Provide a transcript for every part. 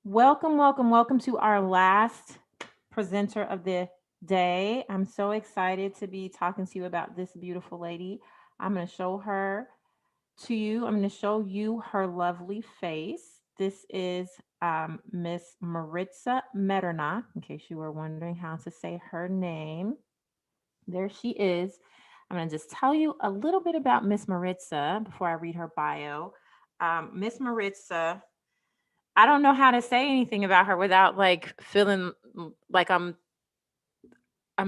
Welcome, welcome, welcome to our last presenter of the day. I'm so excited to be talking to you about this beautiful lady. I'm going to show her to you. I'm going to show you her lovely face. This is Miss Maritza Medernach, in case you were wondering how to say her name. There she is. I'm going to just tell you a little bit about Miss Maritza before I read her bio. Miss Maritza, I don't know how to say anything about her without like feeling like I'm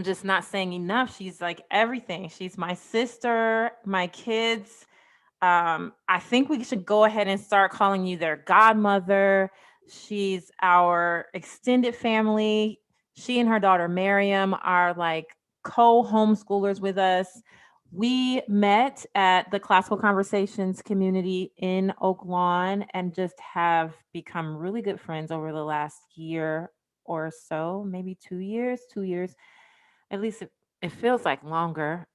just not saying enough. She's like everything. She's my sister, my kids. I think we should go ahead and start calling you their godmother. She's our extended family. She and her daughter Miriam are like co-homeschoolers with us. We met at the Classical Conversations community in Oak Lawn and just have become really good friends over the last year or so, maybe 2 years, 2 years. At least it feels like longer.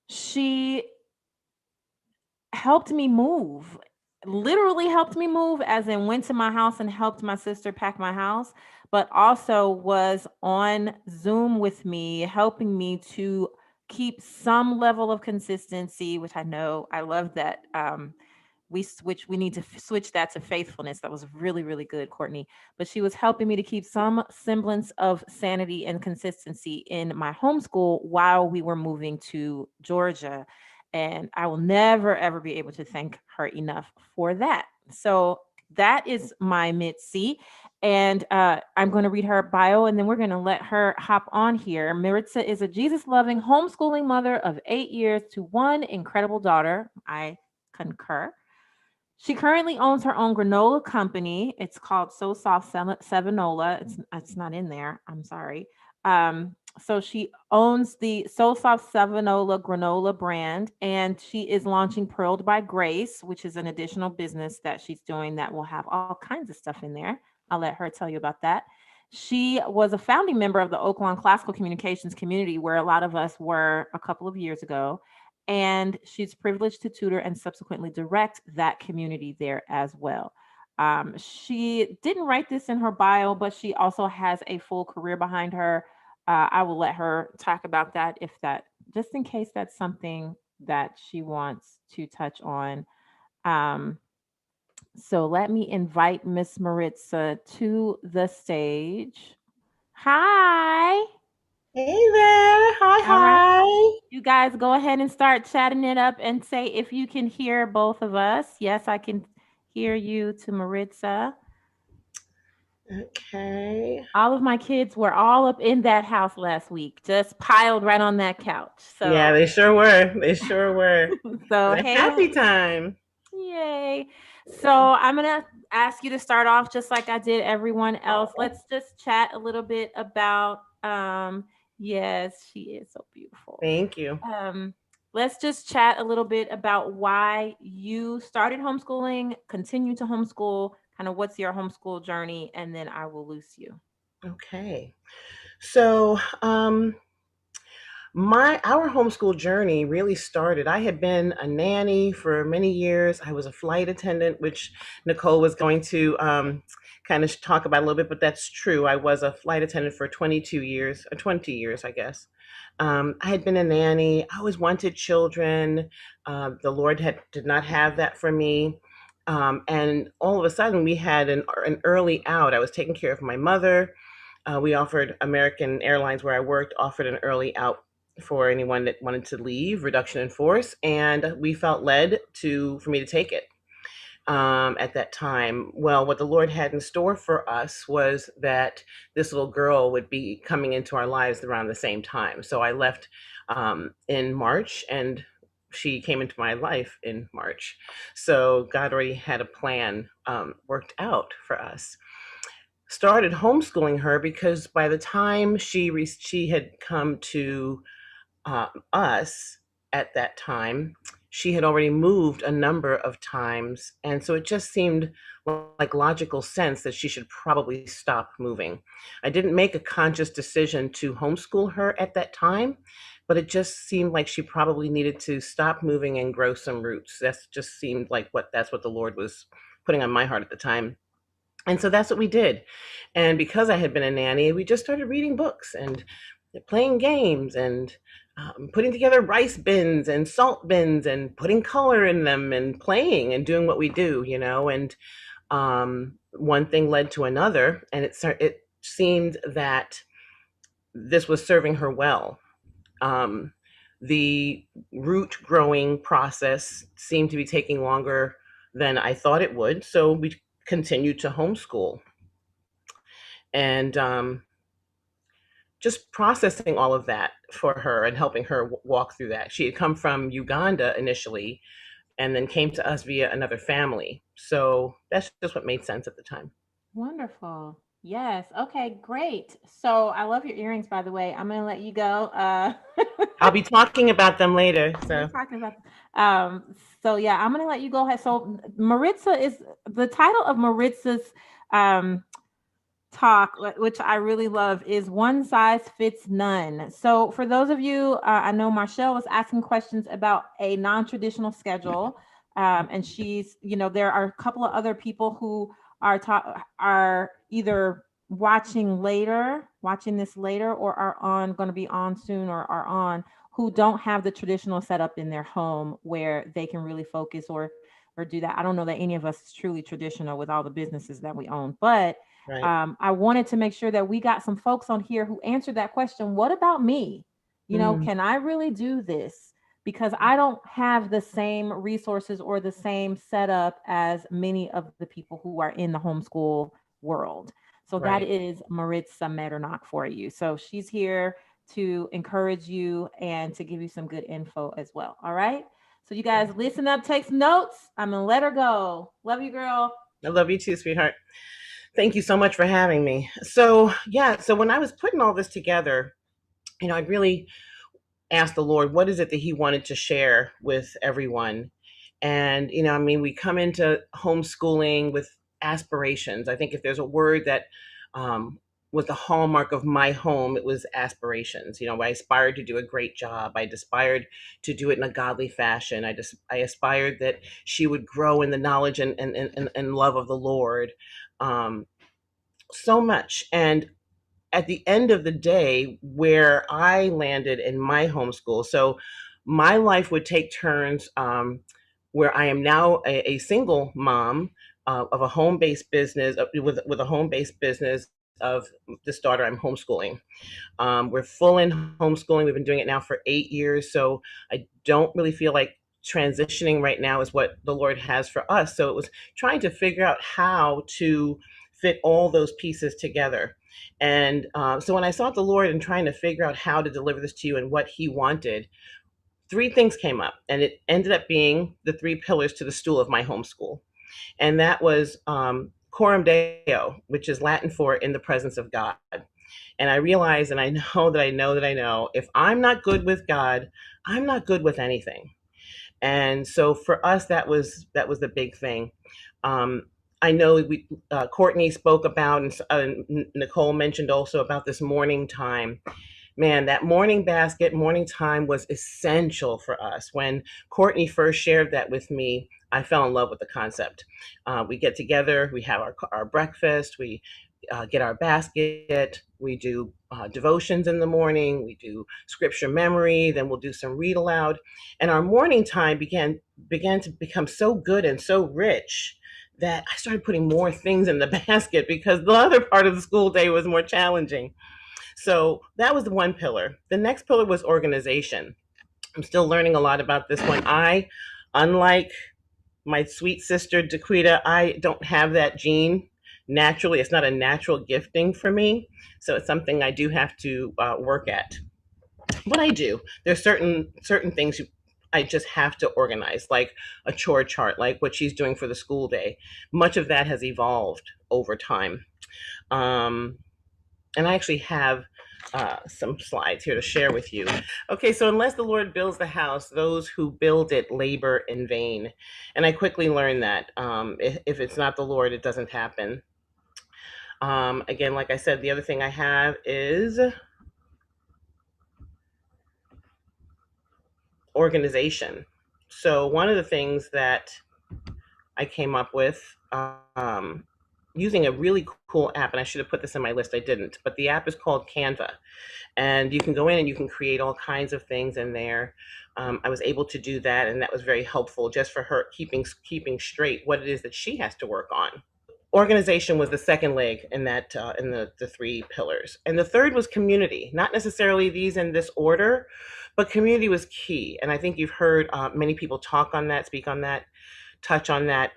She helped me move, literally helped me move, as in went to my house and helped my sister pack my house, but also was on Zoom with me, helping me to keep some level of consistency, which I know I love that. We need to switch that to faithfulness. That was really, really good, Courtney. But she was helping me to keep some semblance of sanity and consistency in my homeschool while we were moving to Georgia, and I will never ever be able to thank her enough for that. So that is my Mitzi. And I'm going to read her bio and then we're going to let her hop on here. Maritza is a Jesus loving homeschooling mother of 8 years to one incredible daughter. I concur. She currently owns her own granola company. It's called So Soft Sevenola. It's not in there. I'm sorry. So she owns the So Soft Sevenola granola brand, and she is launching Pearled by Grace, which is an additional business that she's doing that will have all kinds of stuff in there. I'll let her tell you about that. She was a founding member of the Oaklawn Classical Communications community, where a lot of us were a couple of years ago, and she's privileged to tutor and subsequently direct that community there as well. She didn't write this in her bio, but she also has a full career behind her. I will let her talk about that if that, just in case that's something that she wants to touch on. Um, so let me invite Miss Maritza to the stage. Hi. Hey there. Hi, All right. hi. You guys go ahead and start chatting it up and say if you can hear both of us. Yes, I can hear you to Maritza. Okay. All of my kids were all up in that house last week, just piled right on that couch. Yeah, So, they sure were. They sure were. so It's a hey, happy time. yay. So I'm going to ask you to start off just like I did everyone else. Let's just chat a little bit about yes, she is so beautiful. Thank you. Um, let's just chat a little bit about why you started homeschooling, continue to homeschool, kind of what's your homeschool journey, and then I will loose you. Okay. So, our homeschool journey really started. I had been a nanny for many years. I was a flight attendant, which Nicole was going to kind of talk about a little bit, but that's true. I was a flight attendant for 22 years, or 20 years, I guess. I had been a nanny. I always wanted children. The Lord did not have that for me. And all of a sudden, we had an early out. I was taking care of my mother. We offered American Airlines, where I worked, offered an early out for anyone that wanted to leave, reduction in force, and we felt led to for me to take it at that time. Well, what the Lord had in store for us was that this little girl would be coming into our lives around the same time. So I left in March, and she came into my life in March. So God already had a plan worked out for us. Started homeschooling her because by the time she had come to us at that time, she had already moved a number of times. And so it just seemed like logical sense that she should probably stop moving. I didn't make a conscious decision to homeschool her at that time, but it just seemed like she probably needed to stop moving and grow some roots. That's just seemed like that's what the Lord was putting on my heart at the time. And so that's what we did. And because I had been a nanny, we just started reading books and playing games and putting together rice bins and salt bins and putting color in them and playing and doing what we do, you know. And one thing led to another, and it seemed that this was serving her well. Um, the root growing process seemed to be taking longer than I thought it would, so we continued to homeschool. And just processing all of that for her and helping her walk through that. She had come from Uganda initially and then came to us via another family. So that's just what made sense at the time. Wonderful. Yes. Okay, great. So I love your earrings, by the way. I'm gonna let you go. I'll be talking about them later. We're So talking about so yeah, I'm gonna let you go ahead. So Maritza is the title of Maritza's um talk, which I really love, is One Size Fits None. So, for those of you, I know Marshall was asking questions about a non traditional schedule. And she's, there are a couple of other people who are either watching this later, or are going to be on soon, or are on, who don't have the traditional setup in their home where they can really focus or do that. I don't know that any of us is truly traditional with all the businesses that we own, but right. I wanted to make sure that we got some folks on here who answered that question. What about me? Mm, Can I really do this? Because I don't have the same resources or the same setup as many of the people who are in the homeschool world. So that right. is Maritza Medernach for you. So she's here to encourage you and to give you some good info as well. All right. So you guys listen up, take some notes. I'm gonna let her go. Love you, girl. I love you too, sweetheart. Thank you so much for having me. So, yeah, so when I was putting all this together, I'd really asked the Lord, what is it that He wanted to share with everyone? And, I mean, we come into homeschooling with aspirations. I think if there's a word that um, was the hallmark of my home, it was aspirations. I aspired to do a great job. I aspired to do it in a godly fashion. I aspired that she would grow in the knowledge and love of the Lord. Um, so much. And at the end of the day, where I landed in my homeschool, so my life would take turns where I am now a single mom of a home based business, with a home based business of this daughter I'm homeschooling. We're full in homeschooling. We've been doing it now for 8 years. So I don't really feel like transitioning right now is what the Lord has for us. So it was trying to figure out how to fit all those pieces together. And so when I sought the Lord and trying to figure out how to deliver this to you and what He wanted, three things came up. And it ended up being the three pillars to the stool of my homeschool. And that was Coram Deo, which is Latin for in the presence of God. And I realize, and I know that I know that I know, if I'm not good with God, I'm not good with anything. And so for us, that was the big thing. Um, I know Courtney spoke about, and Nicole mentioned also about this morning time. Man, that morning time was essential for us. When Courtney first shared that with me, I fell in love with the concept. We get together, we have our breakfast, we get our basket, we do devotions in the morning, we do scripture memory, then we'll do some read aloud. And our morning time began to become so good and so rich that I started putting more things in the basket because the other part of the school day was more challenging. So that was the one pillar. The next pillar was organization. I'm still learning a lot about this one. Unlike my sweet sister Daquita, I don't have that gene naturally. It's not a natural gifting for me. So it's something I do have to work at. But I do. There's certain things I just have to organize, like a chore chart, like what she's doing for the school day. Much of that has evolved over time. Um, and I actually have some slides here to share with you. Okay, so unless the Lord builds the house, those who build it labor in vain. And I quickly learned that if it's not the Lord, it doesn't happen. Again, like I said, the other thing I have is organization. So one of the things that I came up with using a really cool app, and I should have put this in my list. I didn't, but the app is called Canva, and you can go in and you can create all kinds of things in there. I was able to do that, and that was very helpful just for her keeping straight what it is that she has to work on. Organization was the second leg in that in the three pillars, and the third was community. Not necessarily these in this order, but community was key. And I think you've heard many people talk on that, speak on that, touch on that.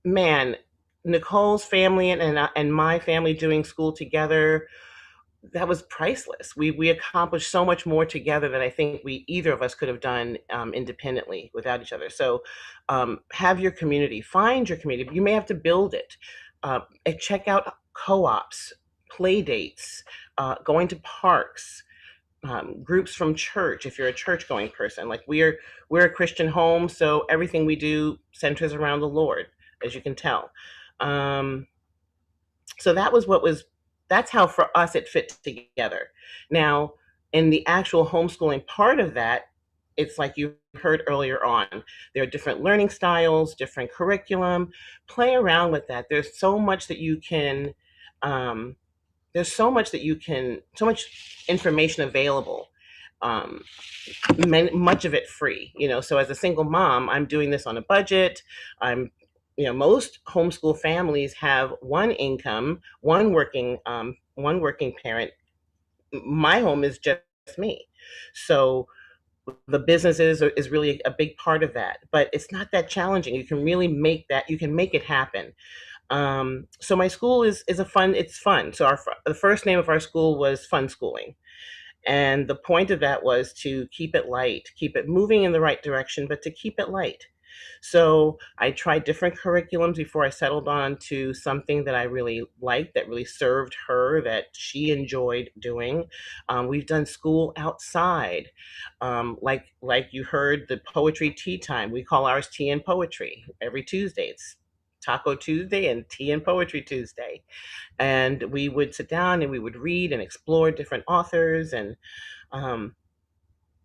Man, Nicole's family and my family doing school together, that was priceless. We accomplished so much more together than I think we either of us could have done independently without each other. So have your community, find your community. You may have to build it. And check out co-ops, play dates, going to parks, groups from church. If you're a church going person, like we're a Christian home, so everything we do centers around the Lord, as you can tell. Um, so that's how for us it fit together. Now, in the actual homeschooling part of that, it's like you heard earlier on, there are different learning styles, different curriculum. Play around with that. Um, so much information available. um, Much of it free, so as a single mom, I'm doing this on a budget. I'm Most homeschool families have one income, one working parent. My home is just me. So the is really a big part of that, but it's not that challenging. You can make it happen. So my school is it's fun. So the first name of our school was Fun Schooling. And the point of that was to keep it light, keep it moving in the right direction, but to keep it light. So I tried different curriculums before I settled on to something that I really liked, that really served her, that she enjoyed doing. We've done school outside, like you heard the poetry tea time. We call ours Tea and Poetry every Tuesday. It's Taco Tuesday and Tea and Poetry Tuesday, and we would sit down and we would read and explore different authors. And um,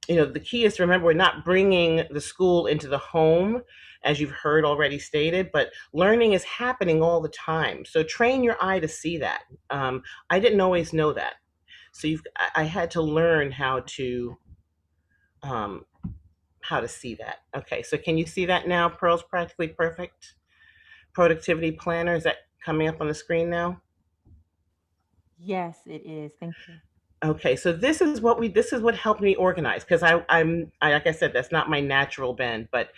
the key is to remember, we're not bringing the school into the home, as you've heard already stated, but learning is happening all the time. So train your eye to see that. I didn't always know that, so I had to learn um, how to see that. Okay, so can you see that now? Pearl's Practically Perfect Productivity Planner, is that coming up on the screen now? Yes, it is. Thank you. Okay, so this is what helped me organize, because like I said, that's not my natural bend, but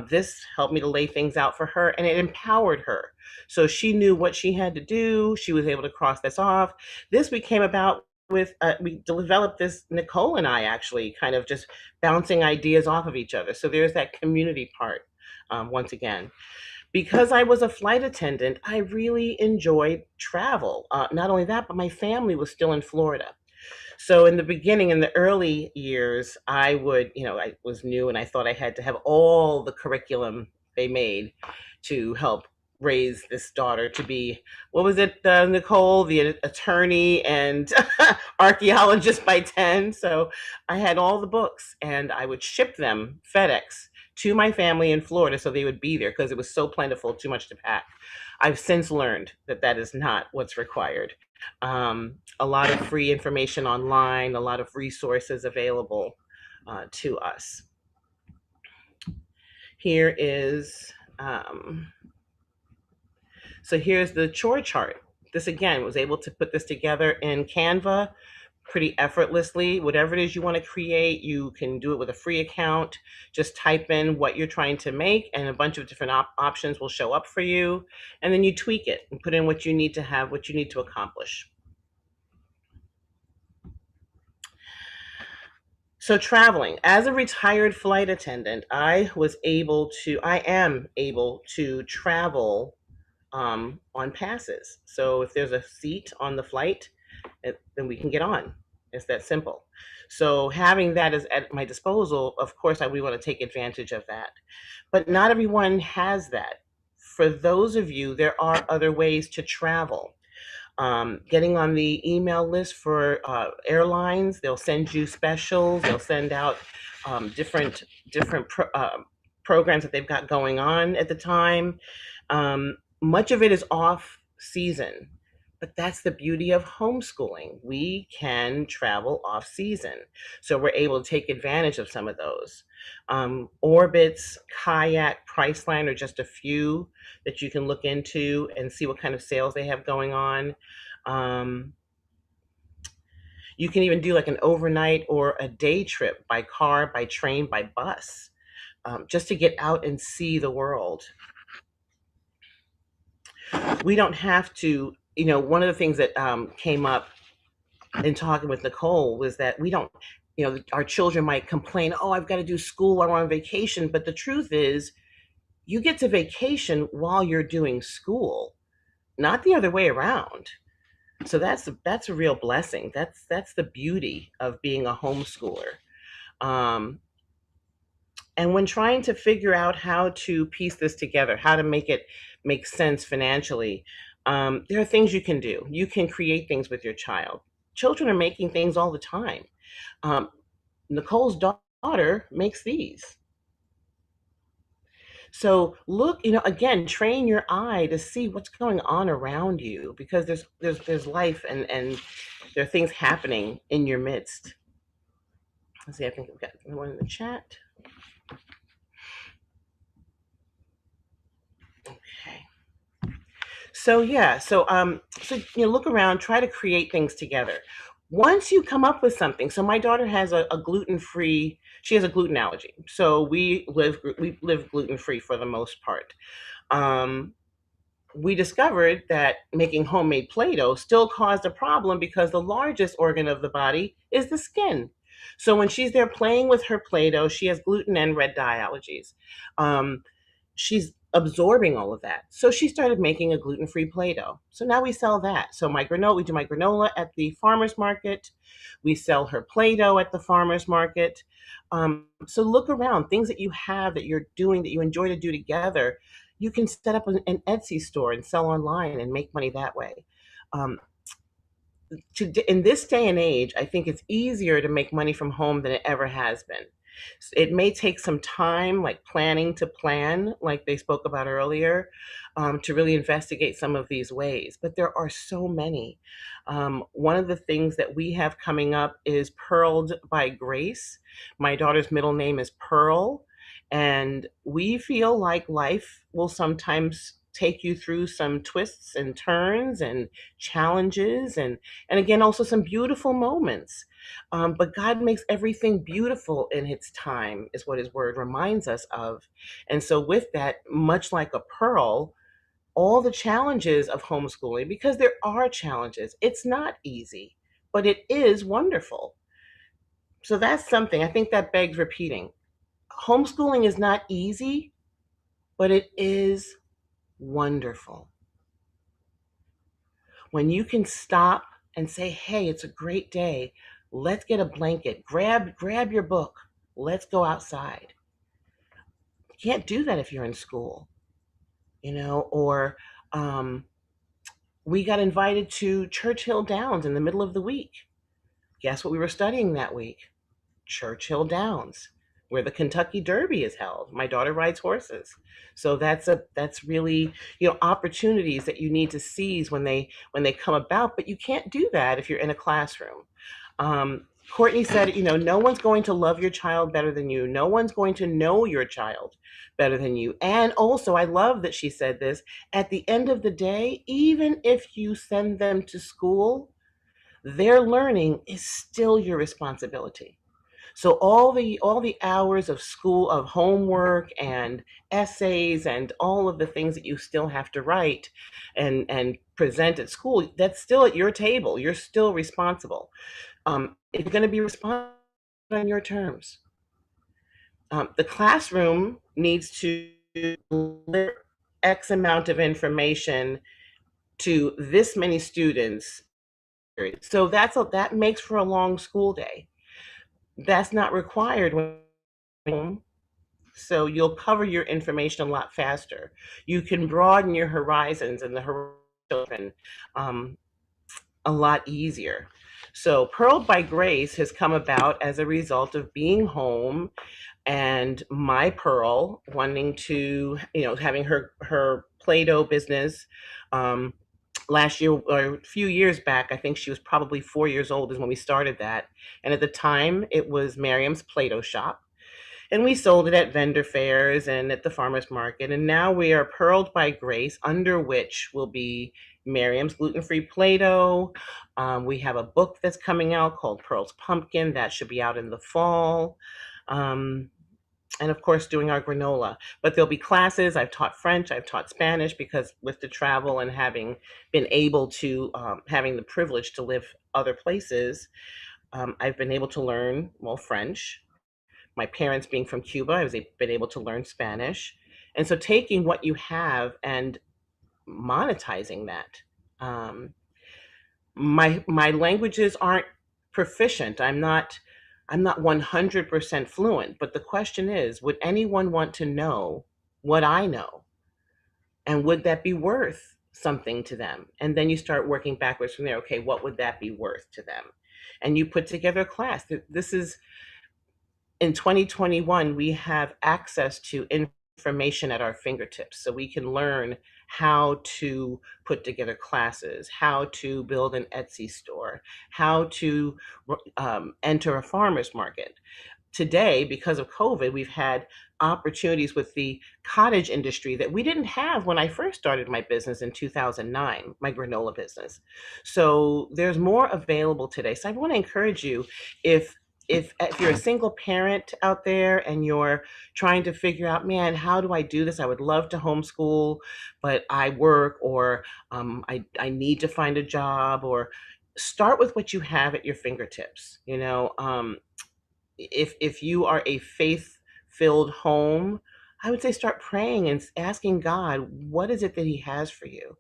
this helped me to lay things out for her, and it empowered her. So she knew what she had to do. She was able to cross this off. This became about with We developed this, Nicole and I, actually kind of just bouncing ideas off of each other. So there's that community part. Once again, because I was a flight attendant, I really enjoyed travel. Not only that, but my family was still in Florida. So in the beginning, in the early years, I was new, and I thought I had to have all the curriculum they made to help raise this daughter to be, what was it, Nicole, the attorney and archaeologist by 10. So I had all the books, and I would ship them FedEx to my family in Florida so they would be there, because it was so plentiful, too much to pack. I've since learned that that is not what's required. A lot of free information online, a lot of resources available to us. Here is, so here's the chore chart. This again, was able to put this together in Canva pretty effortlessly. Whatever it is you want to create, you can do it with a free account. Just type in what you're trying to make, and a bunch of different options will show up for you. And then you tweak it and put in what you need to have, what you need to accomplish. So traveling as a retired flight attendant, I am able to travel on passes. So if there's a seat on the flight, then we can get on. It's that simple. So having that is at my disposal, of course, we want to take advantage of that. But not everyone has that. For those of you, there are other ways to travel. Getting on the email list for airlines. They'll send you specials. They'll send out different programs that they've got going on at the time. Much of it is off season, but that's the beauty of homeschooling. We can travel off season, so we're able to take advantage of some of those. Orbitz, Kayak, Priceline are just a few that you can look into and see what kind of sales they have going on. Um, you can even do like an overnight or a day trip by car, by train, by bus, just to get out and see the world. We don't have to, one of the things that came up in talking with Nicole was that we don't, our children might complain, oh, I've got to do school while I'm on vacation. But the truth is, you get to vacation while you're doing school, not the other way around. So that's a real blessing. That's the beauty of being a homeschooler. Um, and when trying to figure out how to piece this together, how to make it make sense financially, there are things you can do. You can create things with your child. Children are making things all the time. Um, Nicole's daughter makes these. So look, again, train your eye to see what's going on around you, because there's life, and there are things happening in your midst. Let's see, I think we've got one in the chat. Okay. So yeah, so look around, try to create things together. Once you come up with something, so my daughter has a gluten-free, she has a gluten allergy. So we live gluten-free for the most part. Um, we discovered that making homemade Play-Doh still caused a problem because the largest organ of the body is the skin. So when she's there playing with her Play-Doh, she has gluten and red dye allergies. Um, she's absorbing all of that. So she started making a gluten-free Play-Doh. So now we sell that. So we do my granola at the farmer's market. We sell her Play-Doh at the farmer's market. So look around, things that you have that you're doing that you enjoy to do together. You can set up an Etsy store and sell online and make money that way. Um, in this day and age, I think it's easier to make money from home than it ever has been. It may take some time, like planning to plan, like they spoke about earlier, to really investigate some of these ways. But there are so many. One of the things that we have coming up is Pearled by Grace. My daughter's middle name is Pearl. And we feel like life will sometimes take you through some twists and turns and challenges, and again, also some beautiful moments. But God makes everything beautiful in its time, is what his word reminds us of. And so, with that, much like a pearl, all the challenges of homeschooling, because there are challenges, it's not easy, but it is wonderful. So, that's something I think that begs repeating. Homeschooling is not easy, but it is wonderful. When you can stop and say, hey, it's a great day. Let's get a blanket. Grab your book. Let's go outside. You can't do that if you're in school, or we got invited to Churchill Downs in the middle of the week. Guess what we were studying that week? Churchill Downs, where the Kentucky Derby is held. My daughter rides horses. So that's really, opportunities that you need to seize when they come about, but you can't do that if you're in a classroom. Courtney said, no one's going to love your child better than you. No one's going to know your child better than you. And also, I love that she said this, at the end of the day, even if you send them to school, their learning is still your responsibility. So all the hours of school, of homework and essays and all of the things that you still have to write and present at school, that's still at your table. You're still responsible. It's going to be responsible on your terms. The classroom needs to deliver X amount of information to this many students. So that makes for a long school day. That's not required when home, so you'll cover your information a lot faster. You can broaden your horizons and the children um, a lot easier. So Pearled by Grace has come about as a result of being home and my Pearl wanting to, having her Play-Doh business. Um, Last year or a few years back, I think she was probably 4 years old is when we started that. And at the time, it was Miriam's Play-Doh shop. And we sold it at vendor fairs and at the farmers market. And now we are Pearled by Grace, under which will be Miriam's gluten-free Play-Doh. We have a book that's coming out called Pearl's Pumpkin that should be out in the fall. Um, and of course, doing our granola. But there'll be classes. I've taught French, I've taught Spanish, because with the travel and having been able to, having the privilege to live other places, I've been able to learn, well, French. My parents being from Cuba, been able to learn Spanish. And so taking what you have and monetizing that. Um, my languages aren't proficient. I'm not 100% fluent, but the question is, would anyone want to know what I know? And would that be worth something to them? And then you start working backwards from there. Okay, what would that be worth to them? And you put together a class. This is in 2021, we have access to information at our fingertips. So we can learn how to put together classes, how to build an Etsy store, how to enter a farmer's market. Today, because of COVID, we've had opportunities with the cottage industry that we didn't have when I first started my business in 2009, my granola business. So there's more available today. So I want to encourage you, if if you're a single parent out there and you're trying to figure out, man, how do I do this? I would love to homeschool, but I work, or I need to find a job, or start with what you have at your fingertips. If you are a faith filled home, I would say start praying and asking God, what is it that He has for you?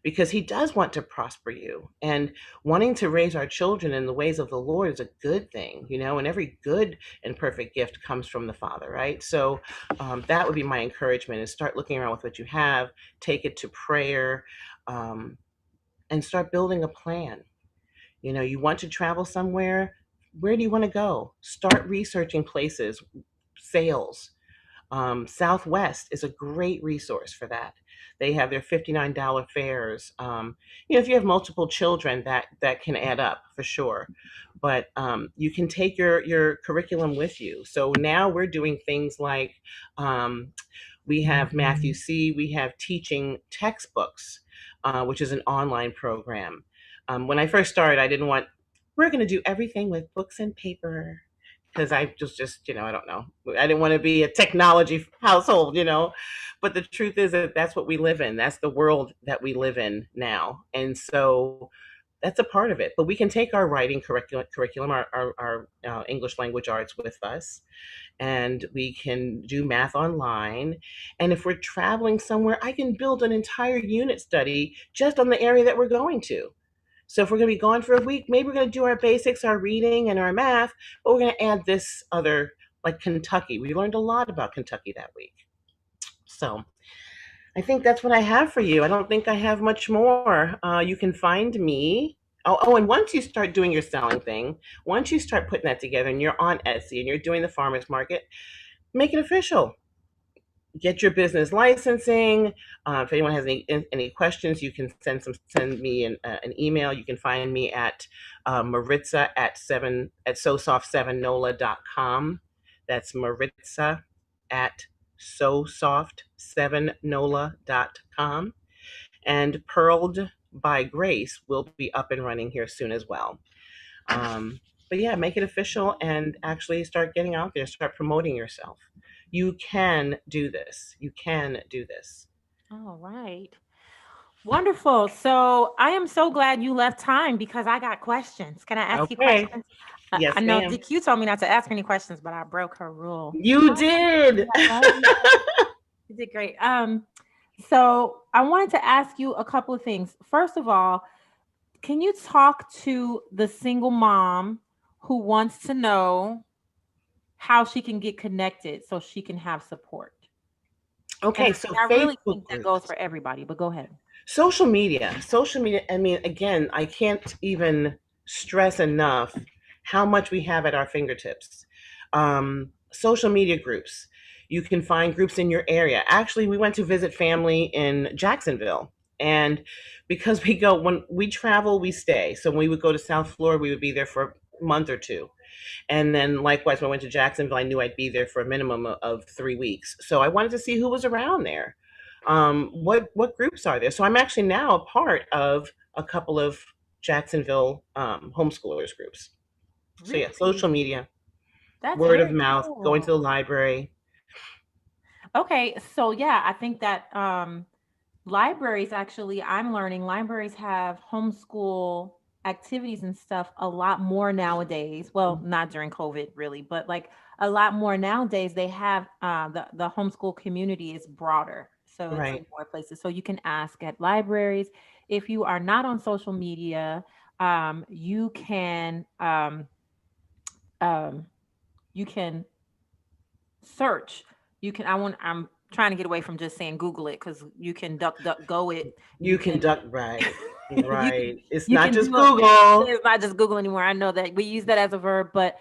Because He does want to prosper you. And wanting to raise our children in the ways of the Lord is a good thing, and every good and perfect gift comes from the Father, right? So that would be my encouragement, is start looking around with what you have, take it to prayer, um, and start building a plan. You want to travel somewhere, where do you want to go? Start researching places, sales. Southwest is a great resource for that. They have their $59 fares. If you have multiple children, that can add up for sure. But you can take your curriculum with you. So now we're doing things like, we have Matthew C. We have teaching textbooks, which is an online program. When I first started, I didn't want, we're going to do everything with books and paper, because I just, I don't know. I didn't want to be a technology household. But the truth is that that's what we live in. That's the world that we live in now. And so that's a part of it. But we can take our writing curriculum, our English language arts with us, and we can do math online. And if we're traveling somewhere, I can build an entire unit study just on the area that we're going to. So if we're going to be gone for a week, maybe we're going to do our basics, our reading and our math, but we're going to add this other, like Kentucky. We learned a lot about Kentucky that week. So I think that's what I have for you. I don't think I have much more. You can find me. And once you start doing your selling thing, once you start putting that together and you're on Etsy and you're doing the farmer's market, make it official. Get your business licensing. If anyone has any questions, you can send me an email. You can find me at Maritza at sosoft7nola.com. That's Maritza at sosoft7nola.com. And Pearled by Grace will be up and running here soon as well. But yeah, make it official and actually start getting out there, start promoting yourself. You can do this. You can do this. All right. Wonderful. So I am so glad you left time because I got questions. Can I ask you Okay. questions? I Yes, know ma'am. DQ told me not to ask any questions, but I broke her rule. You did. You did great. So I wanted to ask you a couple of things. First of all, can you talk to the single mom who wants to know how she can get connected so she can have support? And Okay, so I really Facebook think that goes groups, for everybody, but go ahead. social media, social media. I mean, again, I can't even stress enough how much we have at our fingertips. social media groups. You can find groups in your area. Actually, we went to visit family in Jacksonville. And because we go, when we travel, we stay. So when we would go to South Florida, we would be there for a month or two. And then likewise, when I went to Jacksonville, I knew I'd be there for a minimum of 3 weeks. So I wanted to see who was around there. What groups are there? So I'm actually now a part of a couple of Jacksonville homeschoolers groups. So yeah, social Really? media, That's word of very mouth, going to cool. the library. Okay, so yeah, I think that libraries actually, I'm learning libraries have homeschool activities and stuff a lot more nowadays. Well, not during COVID really, but like a lot more nowadays. They have the homeschool community is broader. So it's in Right. more places. So you can ask at libraries. If you are not on social media, you can um, you can search. You can. I'm trying to get away from just saying Google it because you can duck go it. You You can can duck right. you can Right. It's you not can just do a Google. it's not just Google anymore. I know that we use that as a verb, but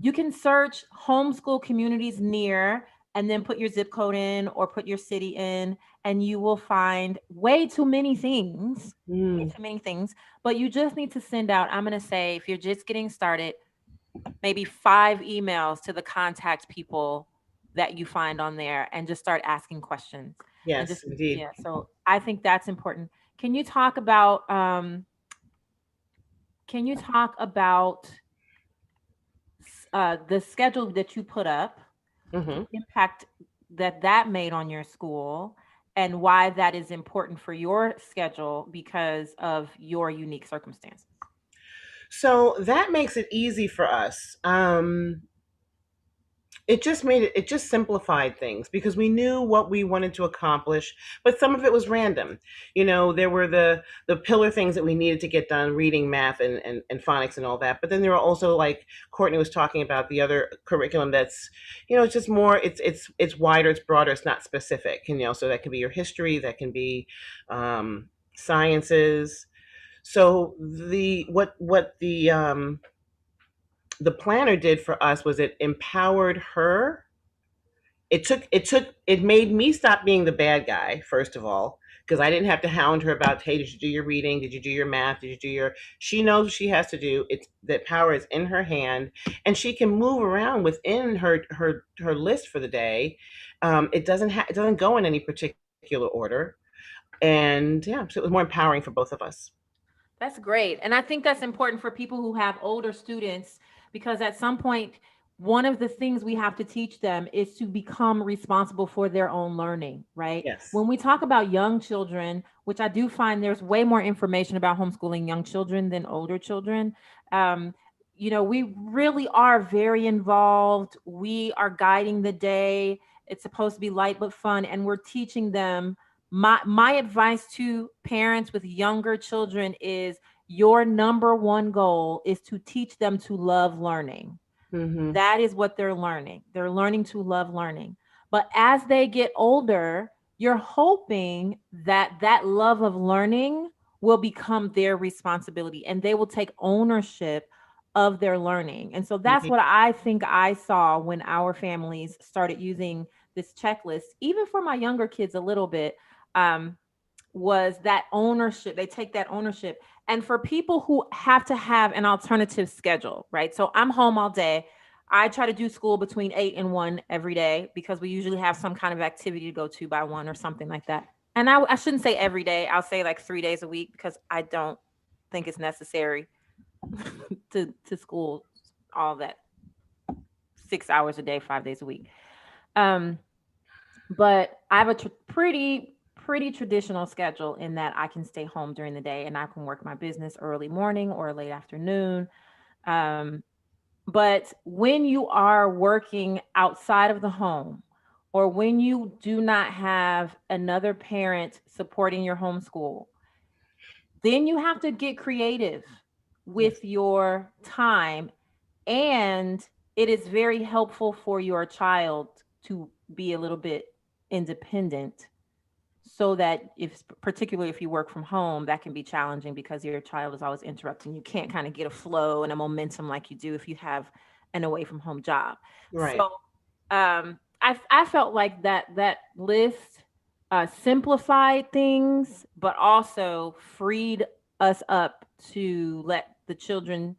you can search homeschool communities near and then put your zip code in or put your city in, and you will find way too many things. Way Mm, too many things. But you just need to send out, I'm gonna say, if you're just getting started, maybe 5 emails to the contact people that you find on there and just start asking questions and yes, just indeed. yeah, so I think that's important. Can you talk about can you talk about the schedule that you put up, the Hmm. impact that that made on your school, and why that is important for your schedule because of your unique circumstances? So that makes it easy for us. It just simplified things because we knew what we wanted to accomplish, but some of it was random. There were the pillar things that we needed to get done, reading, math, and phonics and all that. But then there were also, like Courtney was talking about, the other curriculum that's, it's just more, it's wider, it's broader, it's not specific. So that can be your history, that can be sciences. So the planner did for us was it empowered her. It made me stop being the bad guy, first of all, because I didn't have to hound her about, hey, did you do your reading, did you do your math, did you do your she knows what she has to do. It's that power is in her hand, and she can move around within her list for the day. It doesn't go in any particular order. And yeah, so it was more empowering for both of us. That's great. And I think that's important for people who have older students because at some point, one of the things we have to teach them is to become responsible for their own learning, right? Yes. When we talk about young children, which I do find there's way more information about homeschooling young children than older children. Um, we really are very involved. We are guiding the day. It's supposed to be light but fun, and we're teaching them. My advice to parents with younger children is your number one goal is to teach them to love learning. Mm-hmm. That is what they're learning. They're learning to love learning. But as they get older, you're hoping that that love of learning will become their responsibility and they will take ownership of their learning. And so that's Mm-hmm. what I think I saw when our families started using this checklist, even for my younger kids a little bit. Um, was that ownership. They take that ownership. And for people who have to have an alternative schedule, right? So I'm home all day. I try to do school between 8 and 1 every day because we usually have some kind of activity to go to by 1 or something like that. And I shouldn't say every day. I'll say like 3 days a week because I don't think it's necessary to school all that 6 hours a day, 5 days a week. Um, but I have a pretty traditional schedule in that I can stay home during the day and I can work my business early morning or late afternoon. Um, but when you are working outside of the home, or when you do not have another parent supporting your homeschool, then you have to get creative Yes. with your time. And it is very helpful for your child to be a little bit independent so that if particularly if you work from home, that can be challenging because your child is always interrupting. You can't kind of get a flow and a momentum like you do if you have an away from home job. Right. So I felt like that list simplified things, but also freed us up to let the children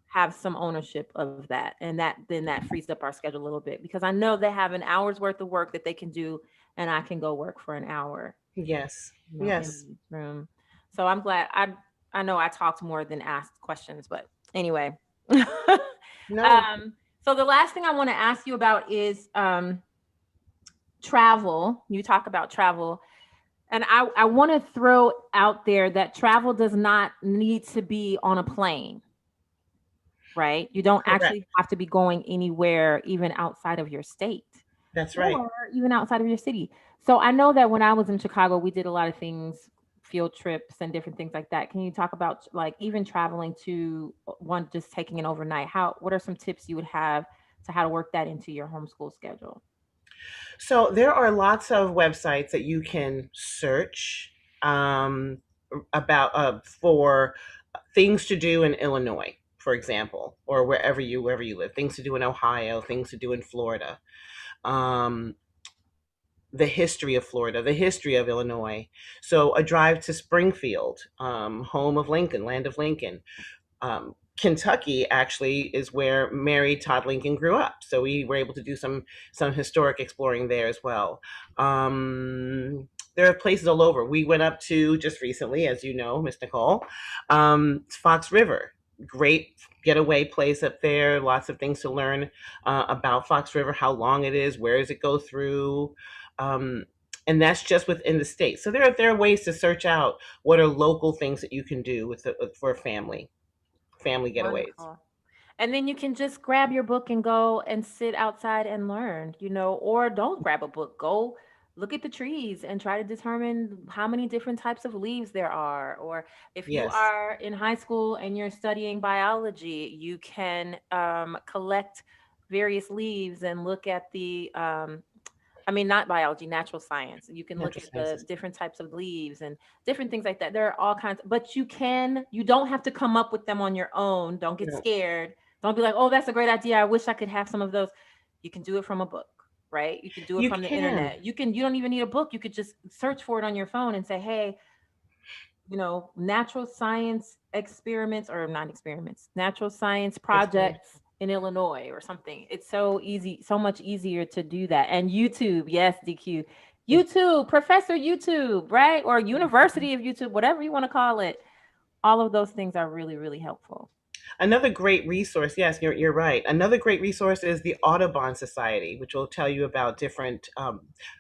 have some ownership of that, and that frees up our schedule a little bit, because I know they have an hour's worth of work that they can do, and I can go work for an hour, Yes. in Yes. the room. So I'm glad. I know I talked more than asked questions, but anyway. No. So the last thing I want to ask you about is travel. You talk about travel, and I want to throw out there that travel does not need to be on a plane, right? You don't Correct. actually have to be going anywhere, even outside of your state That's right. or even outside of your city. So I know that when I was in Chicago, we did a lot of things, field trips and different things like that. Can you talk about like even traveling to one, just taking an overnight? What are some tips you would have to how to work that into your homeschool schedule? So there are lots of websites that you can search um, about for things to do in Illinois, for example, or wherever you live. Things to do in Ohio, things to do in Florida. Um, the history of Florida, the history of Illinois. So a drive to Springfield, home of Lincoln, land of Lincoln. Kentucky actually is where Mary Todd Lincoln grew up. So we were able to do some historic exploring there as well. There are places all over. We went up to just recently, as you know, Miss Nicole, Fox River. Great getaway place up there. Lots of things to learn about Fox River, how long it is, where does it go through. Um, and that's just within the state. So there are ways to search out what are local things that you can do for a family getaways. Wonderful. And then you can just grab your book and go and sit outside and learn, or don't grab a book. Go look at the trees and try to determine how many different types of leaves there are. Or if you Yes, are in high school and you're studying biology, you can collect various leaves and look at I mean, not biology, natural science. You can look natural at the sciences. different types of leaves and different things like that. There are all kinds, but you don't have to come up with them on your own. Don't get No, scared. Don't be like, oh, that's a great idea. I wish I could have some of those. You can do it from a book, right? You can do it you from the can. internet. You don't even need a book. You could just search for it on your phone and say, hey, natural science experiments, or not experiments, natural science Exploration. projects in Illinois or something. It's so easy, so much easier to do that. And YouTube, yes, DQ. It's YouTube, Professor YouTube, right? Or University of YouTube, whatever you want to call it. All of those things are really, really helpful. another great resource. Yes, you're right. Another great resource is the Audubon Society, which will tell you about different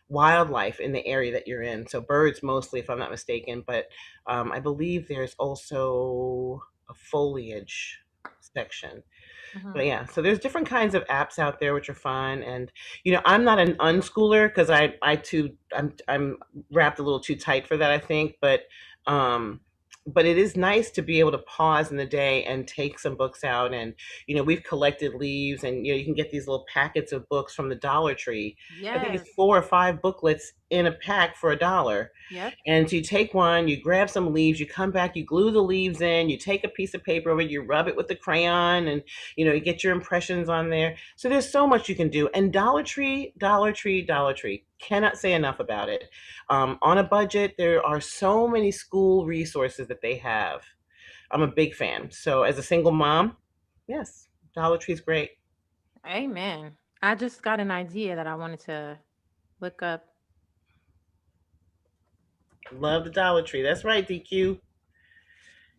wildlife in the area that you're in. So birds mostly, if I'm not mistaken, but I believe there's also a foliage section. Hmm. But yeah, so there's different kinds of apps out there which are fun, and I'm not an unschooler because I'm wrapped a little too tight for that, I think. Um, but it is nice to be able to pause in the day and take some books out, and we've collected leaves, and you can get these little packets of books from the Dollar Tree. I think Yes. it's 4 or 5 booklets in a pack for $1. Yep. And so you take one, you grab some leaves, you come back, you glue the leaves in, you take a piece of paper over it, you rub it with the crayon, and you get your impressions on there. So there's so much you can do. And Dollar Tree, Dollar Tree, Dollar Tree. Cannot say enough about it. On a budget, there are so many school resources that they have. I'm a big fan. So as a single mom, yes, Dollar Tree's great. Amen. I just got an idea that I wanted to look up. Love the Dollar Tree. That's right, DQ.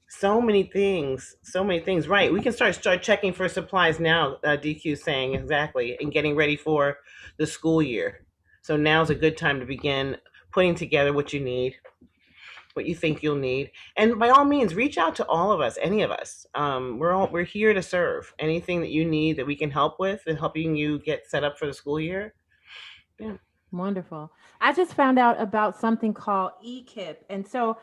So many things, so many things. Right, we can start checking for supplies now. DQ saying exactly, and getting ready for the school year. So now's a good time to begin putting together what you need, what you think you'll need, and by all means, reach out to all of us, any of us. We're here to serve. Anything that you need that we can help with and helping you get set up for the school year. Yeah, Wonderful. I just found out about something called EKIP. And so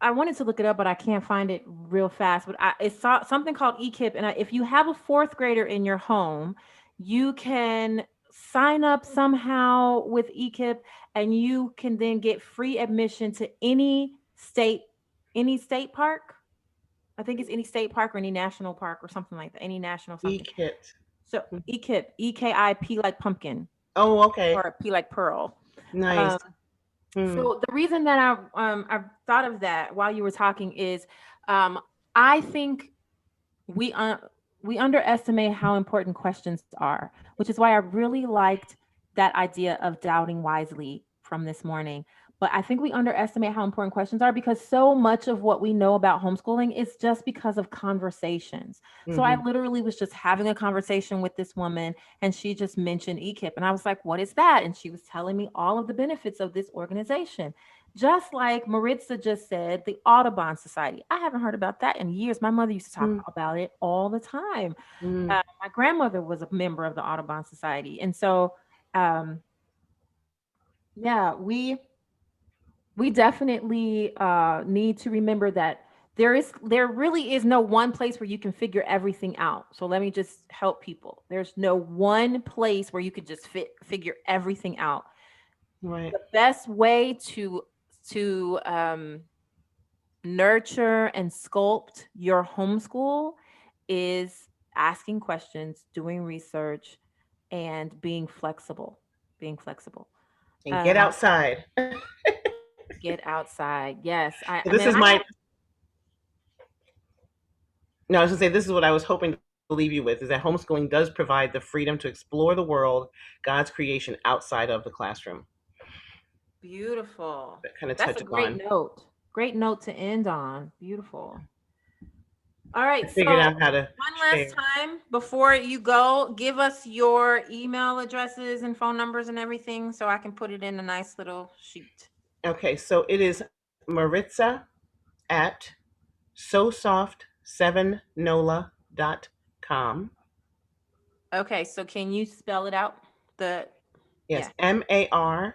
I wanted to look it up, but I can't find it real fast. But it's something called EKIP. And if you have a fourth grader in your home, you can sign up somehow with EKIP, and you can then get free admission to any state park. I think it's any state park or any national park or something like that, any national e something. kit. So EKIP, EKIP like pumpkin Oh, okay. or P like pearl. Nice. Um, Mm, so the reason that I thought of that while you were talking is I think we we underestimate how important questions are, which is why I really liked that idea of doubting wisely from this morning. But I think we underestimate how important questions are because so much of what we know about homeschooling is just because of conversations. So I mm-hmm. literally was just having a conversation with this woman and she just mentioned EKIP and I was like, "What is that?" And she was telling me all of the benefits of this organization. Just like Maritza just said, the Audubon Society. I haven't heard about that in years. My mother used to talk about it all the time. Mm-hmm. My grandmother was a member of the Audubon Society. And so, um, yeah, we definitely need to remember that there really is no one place where you can figure everything out. So let me just help people. There's no one place where you could just figure everything out. Right. The best way to nurture and sculpt your homeschool is asking questions, doing research, and being flexible. Being flexible. And get Um, outside. get outside. Yes, I This mean is I my have no, I was gonna say this is what I was hoping to leave you with is that homeschooling does provide the freedom to explore the world, God's creation outside of the classroom. beautiful. That kind of That's touch a great upon. note. Great note to end on. Beautiful. All I right, figured so out how to one last share. time before you go, give us your email addresses and phone numbers and everything so I can put it in a nice little sheet. Okay, so it is Maritza at sosoft7nola.com. Okay, so can you spell it out? The Yes, yeah. Maritza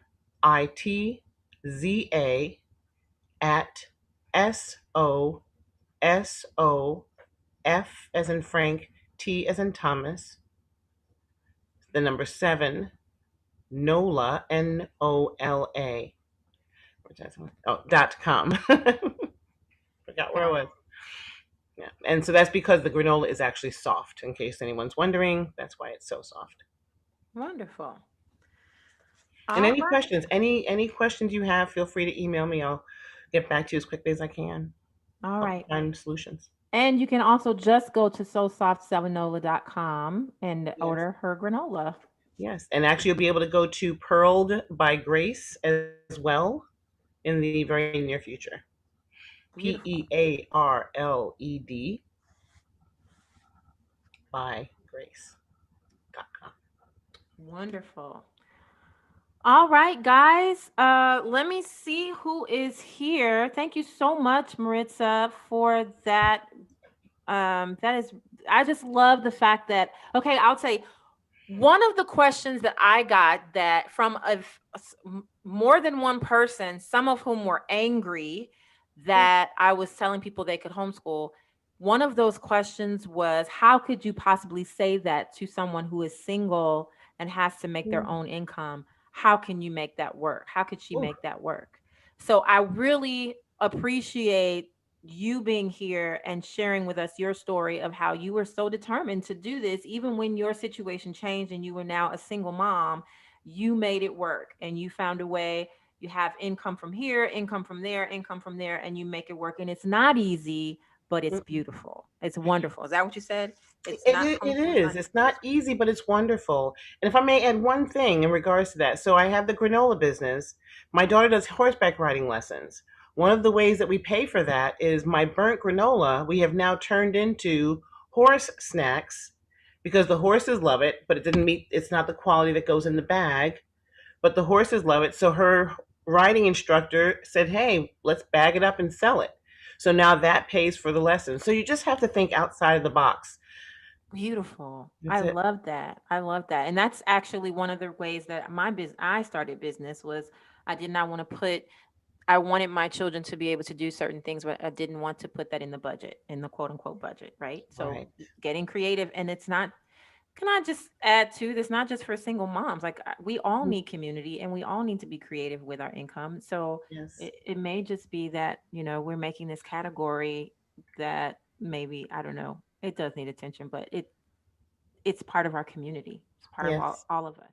at SOSOF as in Frank, T as in Thomas, the number seven, NOLA, NOLA. Oh, .com. Forgot where I Got was. it. Yeah. And so that's because the granola is actually soft, in case anyone's wondering. That's why it's so soft. Wonderful. And All any right. questions, any questions you have, feel free to email me. I'll get back to you as quickly as I can. All Help right. find solutions. And you can also just go to sosoft7nola.com and Yes. order her granola. Yes. And actually you'll be able to go to Pearled by Grace as well in the very near future. Beautiful. PEARLED by Grace.com. Wonderful. All right, guys. Let me see who is here. Thank you so much, Maritza, for that. That is, I just love the fact that, okay, I'll say one of the questions that I got that from more than one person, some of whom were angry that I was telling people they could homeschool. One of those questions was, how could you possibly say that to someone who is single and has to make their own income? How can you make that work? How could she Ooh. make that work? So I really appreciate you being here and sharing with us your story of how you were so determined to do this, even when your situation changed and you were now a single mom. You made it work and you found a way. You have income from here, income from there, and you make it work. And it's not easy, but it's beautiful. It's wonderful. Is that what you said? It's not It homeschool is is. not It's easy. not easy, but it's wonderful. And if I may add one thing in regards to that, so I have the granola business. My daughter does horseback riding lessons. One of the ways that we pay for that is my burnt granola. We have now turned into horse snacks because the horses love it, but it didn't meet. It's not the quality that goes in the bag, but the horses love it. So her riding instructor said, "Hey, let's bag it up and sell it." So now that pays for the lesson. So you just have to think outside of the box. Beautiful. I That's it. love that. I love that. And that's actually one of the ways that my business I started business was I did not want to put I wanted my children to be able to do certain things, but I didn't want to put that in the budget, in the quote unquote budget, right? So Right. getting creative and it's not can I just add to this not just for single moms. Like we all Mm, need community and we all need to be creative with our income. So yes. it may just be that, we're making this category that maybe I don't know. It does need attention, but it's part of our community. It's part of Yes. all of us.